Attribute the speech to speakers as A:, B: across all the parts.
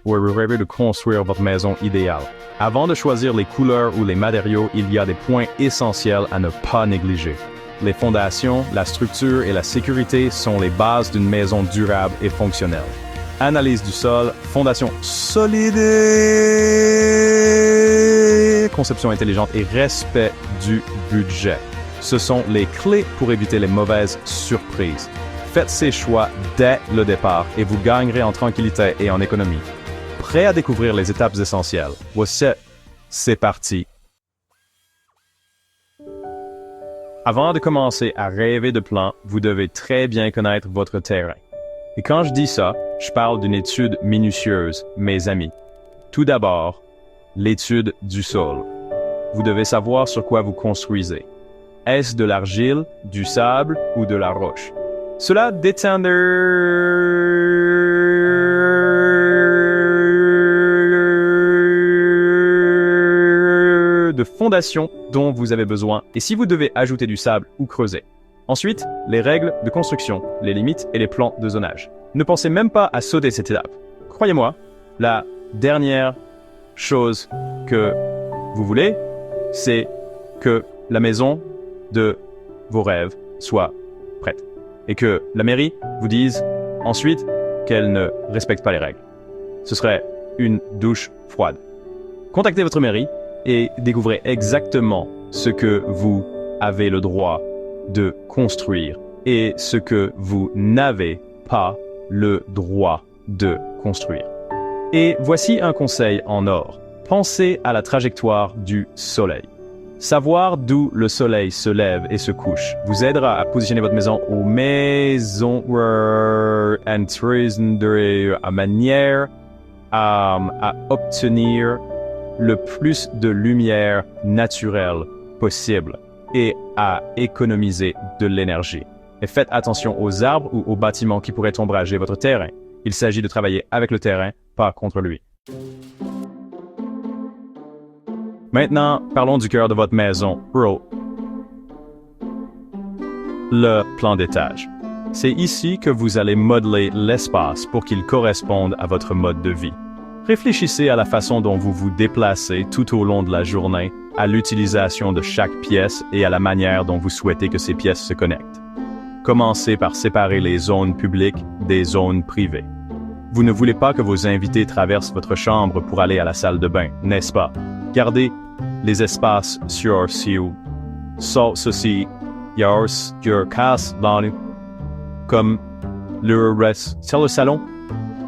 A: Ou vous rêvez de construire votre maison idéale. Avant de choisir les couleurs ou les matériaux, il y a des points essentiels à ne pas négliger. Les fondations, la structure et la sécurité sont les bases d'une maison durable et fonctionnelle. Analyse du sol, fondation solide, conception intelligente et respect du budget. Ce sont les clés pour éviter les mauvaises surprises. Faites ces choix dès le départ et vous gagnerez en tranquillité et en économie. Prêt à découvrir les étapes essentielles? Voici, c'est parti! Avant de commencer à rêver de plans, vous devez très bien connaître votre terrain. Et quand je dis ça, je parle d'une étude minutieuse, mes amis. Tout d'abord, l'étude du sol. Vous devez savoir sur quoi vous construisez. Est-ce de l'argile, du sable ou de la roche? Cela détient de fondations dont vous avez besoin et si vous devez ajouter du sable ou creuser. Ensuite, les règles de construction, les limites et les plans de zonage. Ne pensez même pas à sauter cette étape. Croyez-moi, la dernière chose que vous voulez, c'est que la maison de vos rêves soit prête. Et que la mairie vous dise ensuite qu'elle ne respecte pas les règles. Ce serait une douche froide. Contactez votre mairie et découvrez exactement ce que vous avez le droit de construire et ce que vous n'avez pas le droit de construire. Et voici un conseil en or. Pensez à la trajectoire du soleil. Savoir d'où le soleil se lève et se couche vous aidera à positionner votre maison aux maisons de manière à obtenir le plus de lumière naturelle possible et à économiser de l'énergie. Et faites attention aux arbres ou aux bâtiments qui pourraient ombrager votre terrain. Il s'agit de travailler avec le terrain, pas contre lui. Maintenant, parlons du cœur de votre maison, le plan d'étage. C'est ici que vous allez modeler l'espace pour qu'il corresponde à votre mode de vie. Réfléchissez à la façon dont vous vous déplacez tout au long de la journée, à l'utilisation de chaque pièce et à la manière dont vous souhaitez que ces pièces se connectent. Commencez par séparer les zones publiques des zones privées. Vous ne voulez pas que vos invités traversent votre chambre pour aller à la salle de bain, n'est-ce pas? Gardez les espaces sur ceci, comme le salon,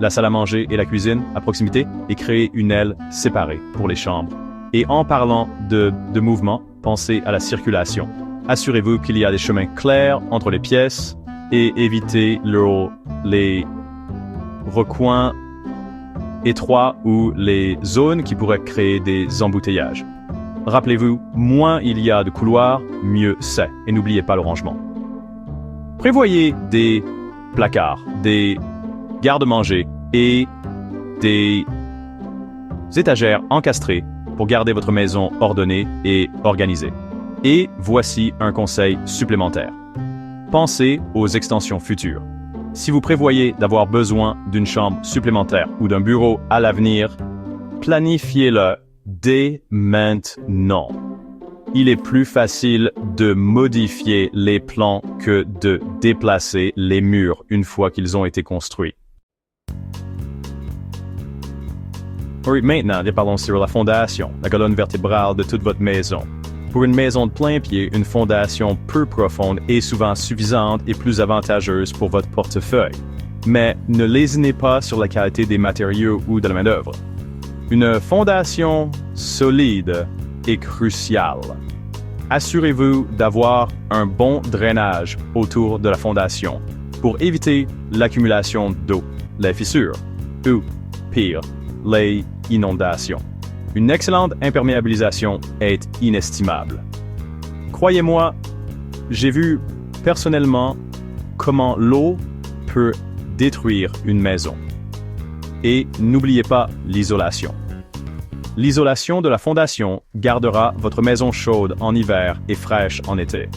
A: la salle à manger et la cuisine à proximité et créer une aile séparée pour les chambres. Et en parlant de mouvement, pensez à la circulation. Assurez-vous qu'il y a des chemins clairs entre les pièces et évitez les recoins étroits ou les zones qui pourraient créer des embouteillages. Rappelez-vous, moins il y a de couloirs, mieux c'est. Et n'oubliez pas le rangement. Prévoyez des placards, des garde-manger et des étagères encastrées pour garder votre maison ordonnée et organisée. Et voici un conseil supplémentaire. Pensez aux extensions futures. Si vous prévoyez d'avoir besoin d'une chambre supplémentaire ou d'un bureau à l'avenir, planifiez-le dès maintenant. Il est plus facile de modifier les plans que de déplacer les murs une fois qu'ils ont été construits. Oui, maintenant, parlons sur la fondation, la colonne vertébrale de toute votre maison. Pour une maison de plein pied, une fondation peu profonde est souvent suffisante et plus avantageuse pour votre portefeuille. Mais ne lésinez pas sur la qualité des matériaux ou de la main-d'œuvre. Une fondation solide est cruciale. Assurez-vous d'avoir un bon drainage autour de la fondation pour éviter l'accumulation d'eau, les fissures ou, pire, les inondations. Une excellente imperméabilisation est inestimable. Croyez-moi, j'ai vu personnellement comment l'eau peut détruire une maison. Et n'oubliez pas l'isolation. L'isolation de la fondation gardera votre maison chaude en hiver et fraîche en été.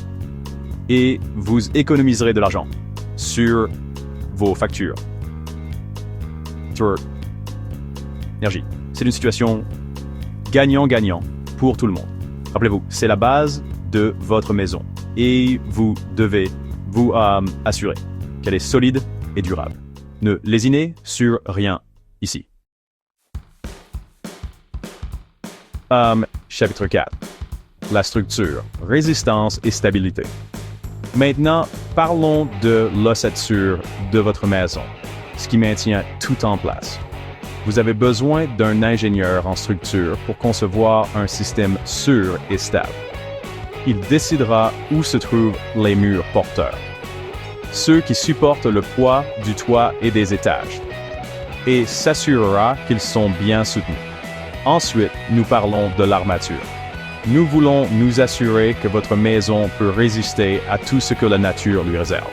A: Et vous économiserez de l'argent sur vos factures. votre énergie. C'est une situation gagnant-gagnant pour tout le monde. Rappelez-vous, c'est la base de votre maison et vous devez vous assurer qu'elle est solide et durable. Ne lésinez sur rien ici. Chapitre 4. La structure, résistance et stabilité. Maintenant, parlons de l'ossature de votre maison, ce qui maintient tout en place. Vous avez besoin d'un ingénieur en structure pour concevoir un système sûr et stable. Il décidera où se trouvent les murs porteurs, ceux qui supportent le poids du toit et des étages, et s'assurera qu'ils sont bien soutenus. Ensuite, nous parlons de l'armature. Nous voulons nous assurer que votre maison peut résister à tout ce que la nature lui réserve.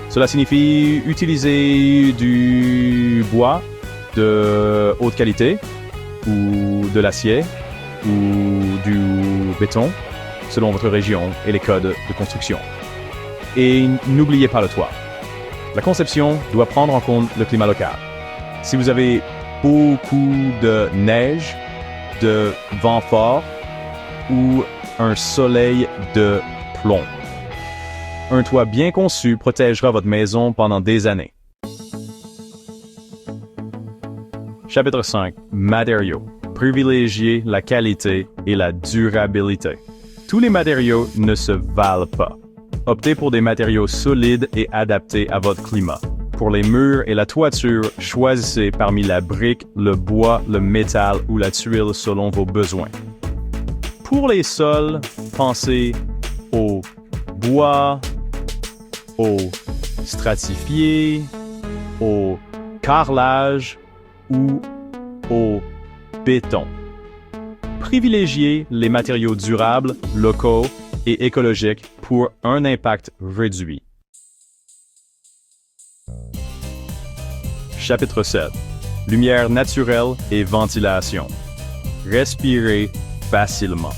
A: Cela signifie utiliser du bois de haute qualité, ou de l'acier, ou du béton, selon votre région et les codes de construction. Et n'oubliez pas le toit. La conception doit prendre en compte le climat local. Si vous avez beaucoup de neige, de vent fort ou un soleil de plomb, un toit bien conçu protégera votre maison pendant des années. Chapitre 5. Matériaux. Privilégiez la qualité et la durabilité. Tous les matériaux ne se valent pas. Optez pour des matériaux solides et adaptés à votre climat. Pour les murs et la toiture, choisissez parmi la brique, le bois, le métal ou la tuile selon vos besoins. Pour les sols, pensez au bois, au stratifié, au carrelage ou au béton. Privilégiez les matériaux durables, locaux et écologiques pour un impact réduit. Chapitre 7. Lumière naturelle et ventilation. Respirez facilement.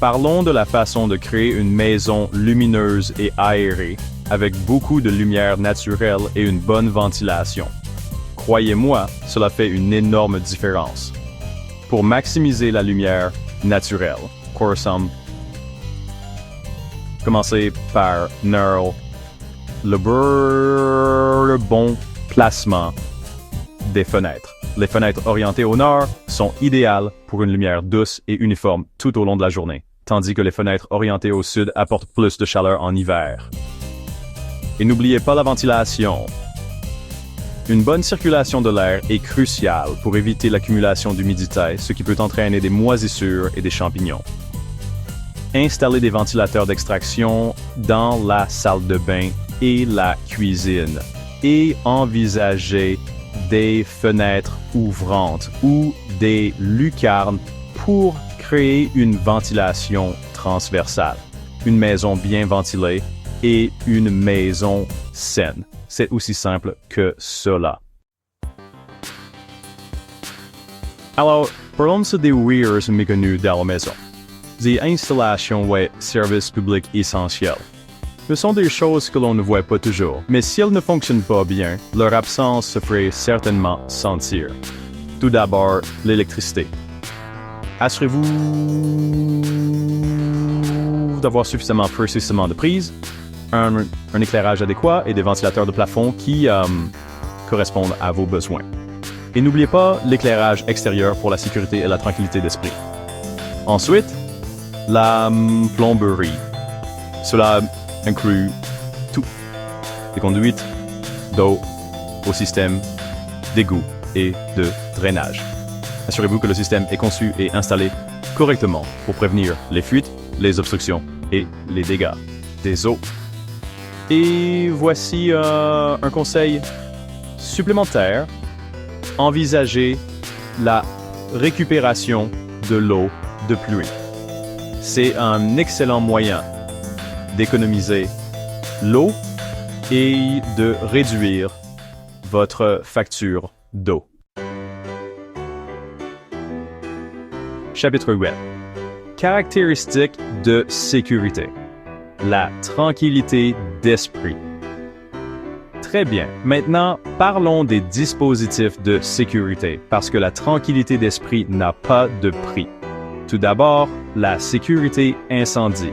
A: Parlons de la façon de créer une maison lumineuse et aérée avec beaucoup de lumière naturelle et une bonne ventilation. Croyez-moi, cela fait une énorme différence. Pour maximiser la lumière naturelle, commencez par le bon placement des fenêtres. Les fenêtres orientées au nord sont idéales pour une lumière douce et uniforme tout au long de la journée, tandis que les fenêtres orientées au sud apportent plus de chaleur en hiver. Et n'oubliez pas la ventilation. Une bonne circulation de l'air est cruciale pour éviter l'accumulation d'humidité, ce qui peut entraîner des moisissures et des champignons. Installez des ventilateurs d'extraction dans la salle de bain et la cuisine et envisagez des fenêtres ouvrantes ou des lucarnes pour créer une ventilation transversale. Une maison bien ventilée et une maison saine. C'est aussi simple que cela. Alors, parlons des weirds méconnus de la maison. Des installations ou services publics essentiels. Ce sont des choses que l'on ne voit pas toujours, mais si elles ne fonctionnent pas bien, leur absence se ferait certainement sentir. Tout d'abord, l'électricité. Assurez-vous d'avoir suffisamment précisément de prises, un éclairage adéquat et des ventilateurs de plafond qui correspondent à vos besoins. Et n'oubliez pas l'éclairage extérieur pour la sécurité et la tranquillité d'esprit. Ensuite, la plomberie. Cela inclut tout. Des conduites d'eau au système d'égout et de drainage. Assurez-vous que le système est conçu et installé correctement pour prévenir les fuites, les obstructions et les dégâts des eaux. Et voici un conseil supplémentaire. Envisagez la récupération de l'eau de pluie. C'est un excellent moyen d'économiser l'eau et de réduire votre facture d'eau. Chapitre 8. Caractéristiques de sécurité. La tranquillité d'esprit. Très bien. Maintenant, parlons des dispositifs de sécurité, parce que la tranquillité d'esprit n'a pas de prix. Tout d'abord, la sécurité incendie.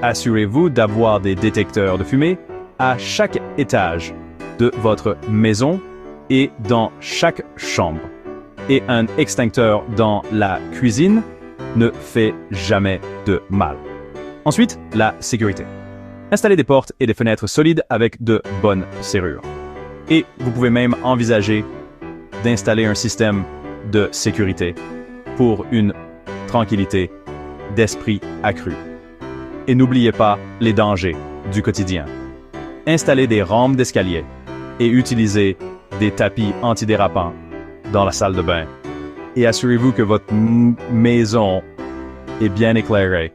A: Assurez-vous d'avoir des détecteurs de fumée à chaque étage de votre maison et dans chaque chambre. Et un extincteur dans la cuisine ne fait jamais de mal. Ensuite, la sécurité. Installez des portes et des fenêtres solides avec de bonnes serrures. Et vous pouvez même envisager d'installer un système de sécurité pour une tranquillité d'esprit accrue. Et n'oubliez pas les dangers du quotidien. Installez des rampes d'escalier et utilisez des tapis antidérapants dans la salle de bain. Et assurez-vous que votre maison est bien éclairée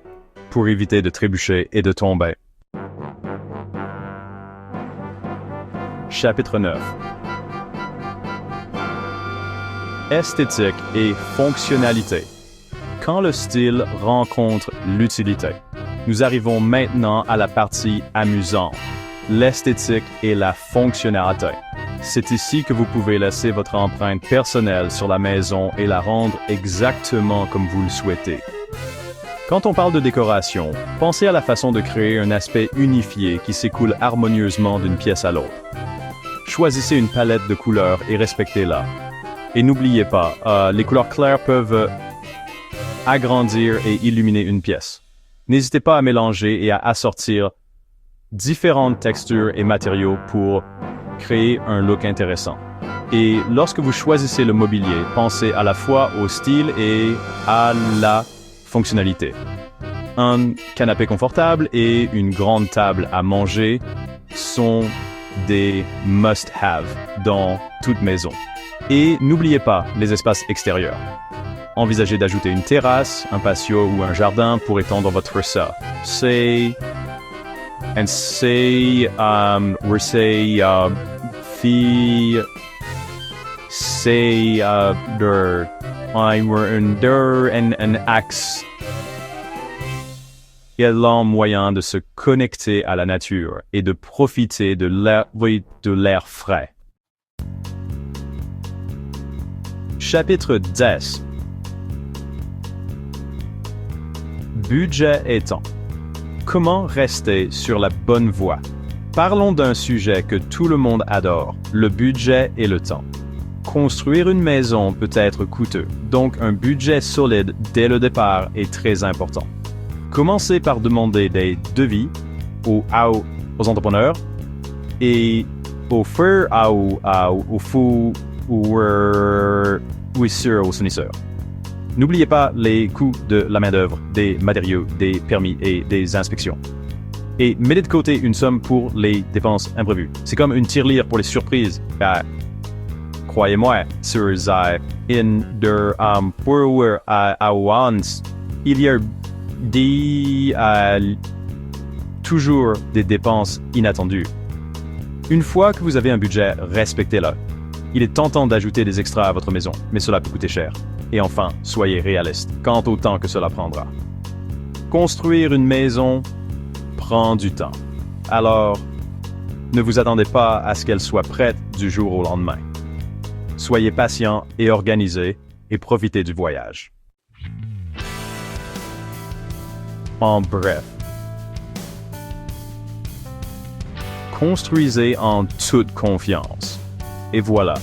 A: pour éviter de trébucher et de tomber. Chapitre 9. Esthétique et fonctionnalité. Quand le style rencontre l'utilité. Nous arrivons maintenant à la partie amusante, l'esthétique et la fonctionnalité. C'est ici que vous pouvez laisser votre empreinte personnelle sur la maison et la rendre exactement comme vous le souhaitez. Quand on parle de décoration, pensez à la façon de créer un aspect unifié qui s'écoule harmonieusement d'une pièce à l'autre. Choisissez une palette de couleurs et respectez-la. Et n'oubliez pas, les couleurs claires peuvent agrandir et illuminer une pièce. N'hésitez pas à mélanger et à assortir différentes textures et matériaux pour créer un look intéressant. Et lorsque vous choisissez le mobilier, pensez à la fois au style et à la fonctionnalité. Un canapé confortable et une grande table à manger sont des must-have dans toute maison. Et n'oubliez pas les espaces extérieurs. Envisagez d'ajouter une terrasse, un patio ou un jardin pour étendre votre ça. Il y a un moyen de se connecter à la nature et de profiter de l'air frais. Chapitre 10. Budget et temps. Comment rester sur la bonne voie? Parlons d'un sujet que tout le monde adore, le budget et le temps. Construire une maison peut être coûteux, donc un budget solide dès le départ est très important. Commencez par demander des devis aux entrepreneurs et aux fournisseurs. N'oubliez pas les coûts de la main-d'œuvre, des matériaux, des permis et des inspections. Et mettez de côté une somme pour les dépenses imprévues. C'est comme une tirelire pour les surprises. Croyez-moi, il y a toujours des dépenses inattendues. Une fois que vous avez un budget, respectez-le. Il est tentant d'ajouter des extras à votre maison, mais cela peut coûter cher. Et enfin, soyez réaliste quant au temps que cela prendra. Construire une maison prend du temps. Alors, ne vous attendez pas à ce qu'elle soit prête du jour au lendemain. Soyez patient et organisé et profitez du voyage. En bref, construisez en toute confiance. Et voilà,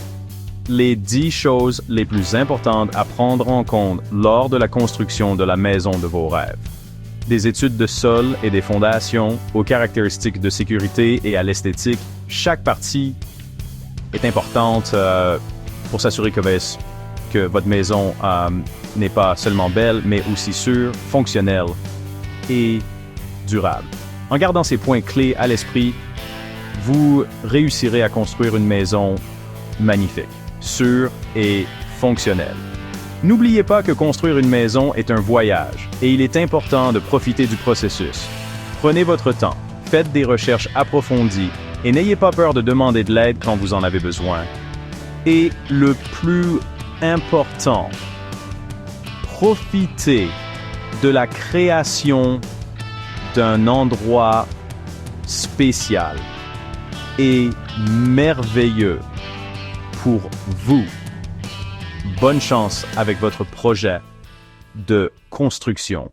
A: les 10 choses les plus importantes à prendre en compte lors de la construction de la maison de vos rêves. Des études de sol et des fondations, aux caractéristiques de sécurité et à l'esthétique, chaque partie est importante pour s'assurer que votre maison n'est pas seulement belle, mais aussi sûre, fonctionnelle et durable. En gardant ces points clés à l'esprit, vous réussirez à construire une maison magnifique, sûre et fonctionnelle. N'oubliez pas que construire une maison est un voyage et il est important de profiter du processus. Prenez votre temps, faites des recherches approfondies et n'ayez pas peur de demander de l'aide quand vous en avez besoin. Et le plus important, profitez de la création d'un endroit spécial et merveilleux pour vous. Bonne chance avec votre projet de construction.